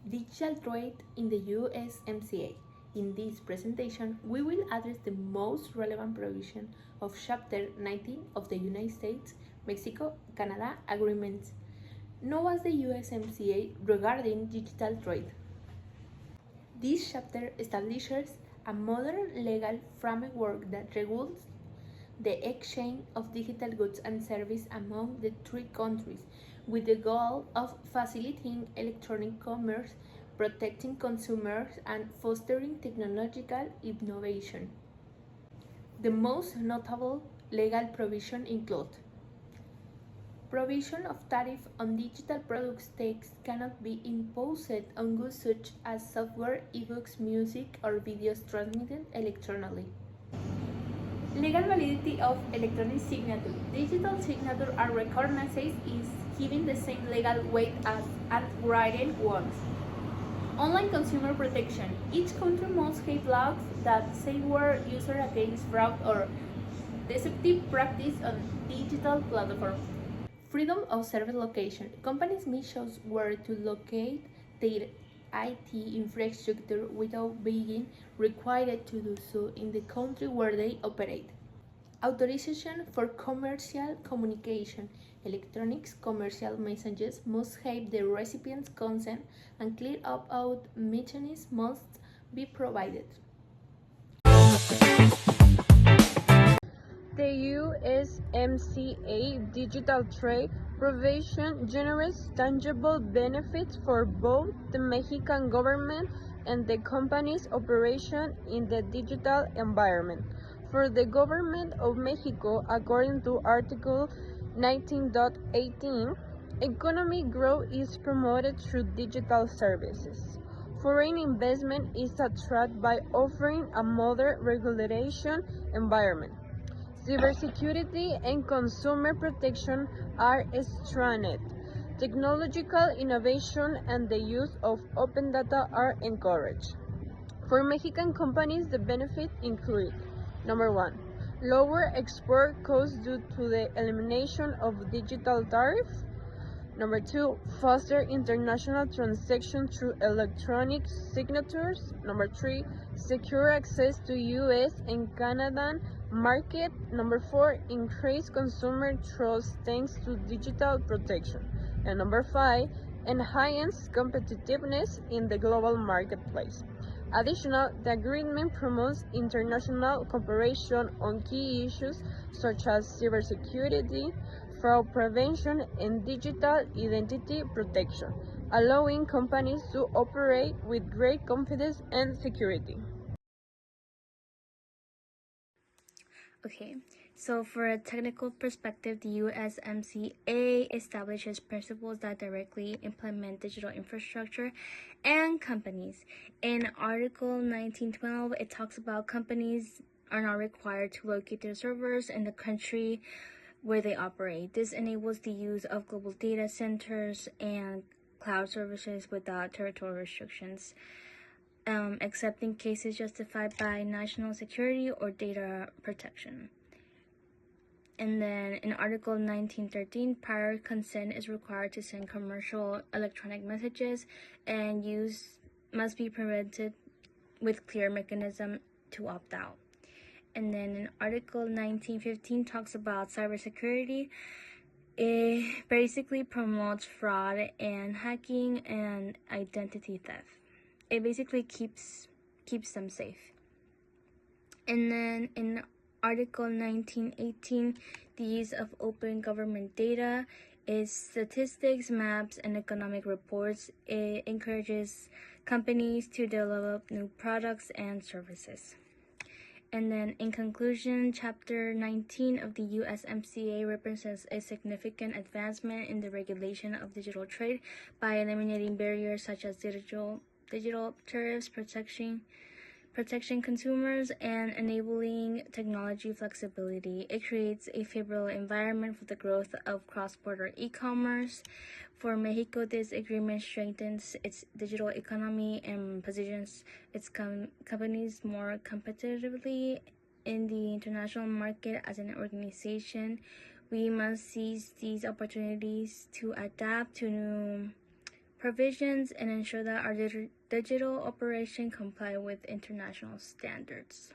Digital trade in the USMCA. In this presentation, we will address the most relevant provision of Chapter 19 of the United States Mexico-Canada Agreement, known as the USMCA regarding digital trade. This chapter establishes a modern legal framework that regulates the exchange of digital goods and services among the three countries, with the goal of facilitating electronic commerce, protecting consumers, and fostering technological innovation. The most notable legal provisions include provision of tariff on digital products. Tax cannot be imposed on goods such as software, ebooks, music, or videos transmitted electronically. Legal validity of electronic signature. Digital signatures are recognized as given the same legal weight as handwritten ones. Online consumer protection. Each country must have laws that safeguard users against fraud or deceptive practice on digital platforms. Freedom of service location. Companies may choose where to locate their IT infrastructure without being required to do so in the country where they operate. Authorization for commercial communication. Electronic commercial messages must have the recipient's consent, and clear opt-out mechanisms must be provided. The USMCA digital trade provision generates tangible benefits for both the Mexican government and the company's operation in the digital environment. For the government of Mexico, according to Article 19.18, economic growth is promoted through digital services. Foreign investment is attracted by offering a modern regulation environment. Cybersecurity and consumer protection are strengthened. Technological innovation and the use of open data are encouraged. For Mexican companies, the benefits include: number one, lower export costs due to the elimination of digital tariffs. Number two, foster international transactions through electronic signatures. Number three, secure access to US and Canadian market. Number four, increase consumer trust thanks to digital protection. And number five, enhance competitiveness in the global marketplace. Additionally, the agreement promotes international cooperation on key issues such as cybersecurity, fraud prevention, and digital identity protection, allowing companies to operate with great confidence and security. Okay, so for a technical perspective, the USMCA establishes principles that directly implement digital infrastructure and companies. In Article 1912, it talks about companies are not required to locate their servers in the country where they operate. This enables the use of global data centers and cloud services without territorial restrictions, except in cases justified by national security or data protection. And then in Article 1913, prior consent is required to send commercial electronic messages, and use must be prevented with clear mechanism to opt out. And then in Article 1915 talks about cybersecurity. It basically promotes fraud and hacking and identity theft. It basically keeps them safe. And then in Article 1918, the use of open government data is statistics, maps, and economic reports. It encourages companies to develop new products and services. And then in conclusion, Chapter 19 of the USMCA represents a significant advancement in the regulation of digital trade by eliminating barriers such as digital tariffs, protecting consumers, and enabling technology flexibility. It creates a favorable environment for the growth of cross-border e-commerce. For Mexico, this agreement strengthens its digital economy and positions its companies more competitively in the international market. As an organization, we must seize these opportunities to adapt to new provisions and ensure that our digital operation comply with international standards.